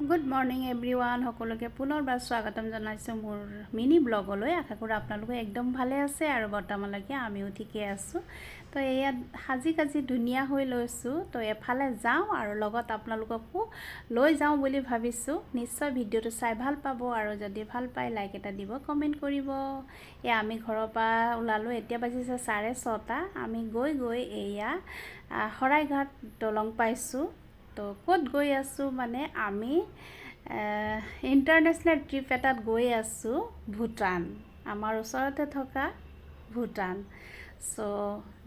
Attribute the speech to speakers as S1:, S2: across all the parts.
S1: Good morning everyone সকলোকে পুনৰবাৰ স্বাগতম জনাইছোঁ মোৰ মিনি ব্লগলৈ। আশা কৰোঁ আপোনালোকে একদম ভালে আছে আৰু বৰ্তমানলৈকে আমিও ঠিকে আছোঁ। তো এয়া সাজি কাজি ধুনীয়া হৈ লৈছোঁ। তো এফালে যাওঁ আৰু লগত আপোনালোককো লৈ যাওঁ বুলি ভাবিছোঁ। নিশ্চয় ভিডিঅ'টো চাই ভাল পাব আৰু যদি ভাল পায় লাইক এটা দিব, কমেণ্ট কৰিব। এয়া আমি ঘৰৰ পৰা ওলালোঁ, এতিয়া বাজিছে 6:30। আমি গৈ এয়া শৰাইঘাট দলং পাইছোঁ। তো ক'ত গৈ আছোঁ মানে আমি ইণ্টাৰনেশ্যনেল ট্ৰিপ এটাত গৈ আছোঁ, ভূটান, আমাৰ ওচৰতে থকা ভূটান। চ'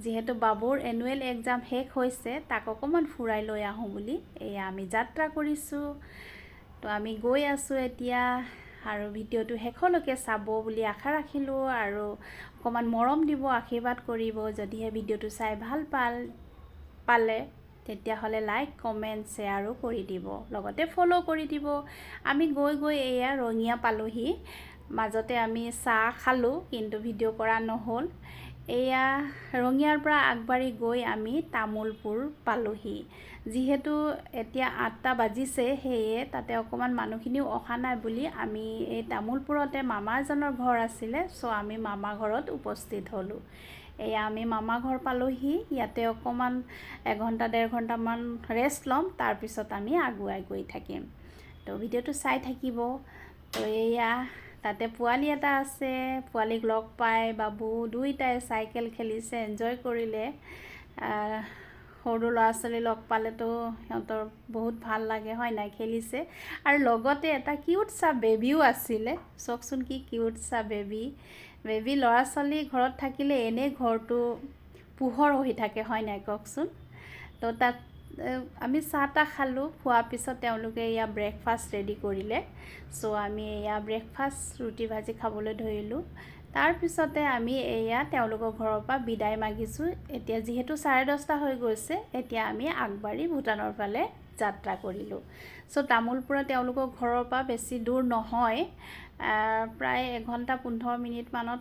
S1: যিহেতু বাবুৰ এনুৱেল এক্সাম শেষ হৈছে, তাক অকণমান ফুৰাই লৈ আহোঁ বুলি এয়া আমি যাত্ৰা কৰিছোঁ। তো আমি গৈ আছোঁ এতিয়া, আৰু ভিডিঅ'টো শেষলৈকে চাব বুলি আশা ৰাখিলোঁ আৰু অকণমান মৰম দিব, আশীৰ্বাদ কৰিব। যদিহে ভিডিঅ'টো চাই ভাল পালে তেতিয়াহ'লে লাইক, কমেণ্ট, শ্বেয়াৰো কৰি দিব, লগতে ফ'ল' কৰি দিব। আমি গৈ এয়া ৰঙিয়া পালোহি। মাজতে আমি চাহ খালোঁ, কিন্তু ভিডিঅ' কৰা নহ'ল। এয়া ৰঙিয়াৰ পৰা আগবাঢ়ি গৈ আমি তামোলপুৰ পালোহি। যিহেতু এতিয়া 8টা বাজিছে, সেয়ে তাতে অকণমান মানুহখিনিও অহা নাই বুলি আমি এই তামোলপুৰতে মামা এজনৰ ঘৰ আছিলে, চ' আমি মামা ঘৰত উপস্থিত হ'লোঁ। এয়া আমি মামা ঘৰ পালোহি। ইয়াতে অকণমান 1-1.5 ঘণ্টামান ৰেষ্ট ল'ম, তাৰপিছত আমি আগুৱাই গৈ থাকিম। তো ভিডিঅ'টো চাই থাকিব। তো এয়া তাতে পোৱালি এটা আছে, পোৱালিক লগ পাই বাবু দুইটাই চাইকেল খেলিছে, এনজয় কৰিলে। সৰু ল'ৰা ছোৱালী লগ পালেতো সিহঁতৰ বহুত ভাল লাগে, হয় নাই, খেলিছে। আৰু লগতে এটা কিউট চা বেবীও আছিলে। চাওকচোন কি কিউট চা বেবী ল'ৰা ছোৱালী ঘৰত থাকিলে এনেই ঘৰটো পোহৰ হৈ থাকে, হয় নাই কওকচোন। তো তাত আমি চাহ তাহ খালোঁ, খোৱাৰ পিছত তেওঁলোকে এয়া ব্ৰেকফাষ্ট ৰেডি কৰিলে। চ' আমি এয়া ব্ৰেকফাষ্ট ৰুটি ভাজি খাবলৈ ধৰিলোঁ। তাৰপিছতে আমি এয়া তেওঁলোকৰ ঘৰৰ পৰা বিদায় মাগিছোঁ। এতিয়া যিহেতু 10:30 হৈ গৈছে, এতিয়া আমি আগবাঢ়ি ভূটানৰ ফালে যাত্ৰা কৰিলোঁ। চ' তামোলপুৰত তেওঁলোকৰ ঘৰৰ পৰা বেছি দূৰ নহয়, প্ৰায় 1-15 মিনিটমানত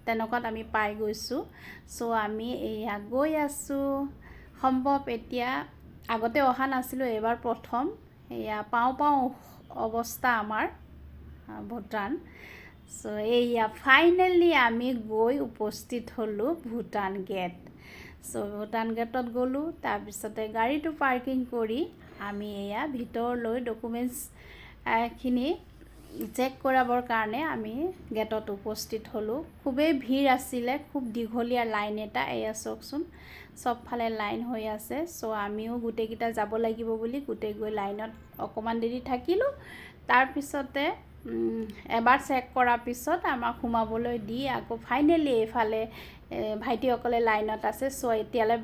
S1: তেনেকুৱাত আমি পাই গৈছোঁ। চ' আমি এয়া গৈ আছোঁ। সম্ভৱ এতিয়া আগতে অহা নাছিলোঁ, এইবাৰ প্ৰথম। এয়া পাওঁ অৱস্থা আমাৰ ভূটান। চ' এয়া ফাইনেলি আমি গৈ উপস্থিত হ'লোঁ ভূটান গেট। চ' ভূটান গেটত গ'লোঁ, তাৰপিছতে গাড়ীটো পাৰ্কিং কৰি আমি এয়া ভিতৰলৈ ডকুমেণ্টছখিনি চেক কৰাবৰ কাৰণে আমি গেটত উপস্থিত হ'লোঁ। খুবেই ভিৰ আছিলে, খুব দীঘলীয়া লাইন এটা। এয়া চাওকচোন, চবফালে লাইন হৈ আছে। চ' আমিও গোটেইকেইটা যাব লাগিব বুলি গোটেই গৈ লাইনত অকণমান দেৰি থাকিলোঁ। তাৰপিছতে এবাৰ চেক কৰাৰ পিছত আমাক সোমাবলৈ দি আকৌ ফাইনেলি এইফালে ভাইটিসকলে লাইনত আছে। চ' এতিয়ালৈ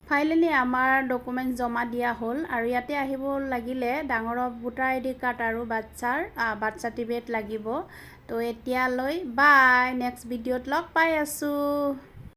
S1: ফাইনেলি আমাৰ ডকুমেণ্টছ জমা দিয়া হ'ল। আৰু ইয়াতে আহিব লাগিলে ডাঙৰৰ ভোটাৰ ID কাৰ্ড আৰু বাচ্ছাৰ বাৰ্থ চাৰ্টিফিকেট লাগিব। তো এতিয়ালৈ বাই, নেক্সট ভিডিঅ'ত লগ পাই আছোঁ।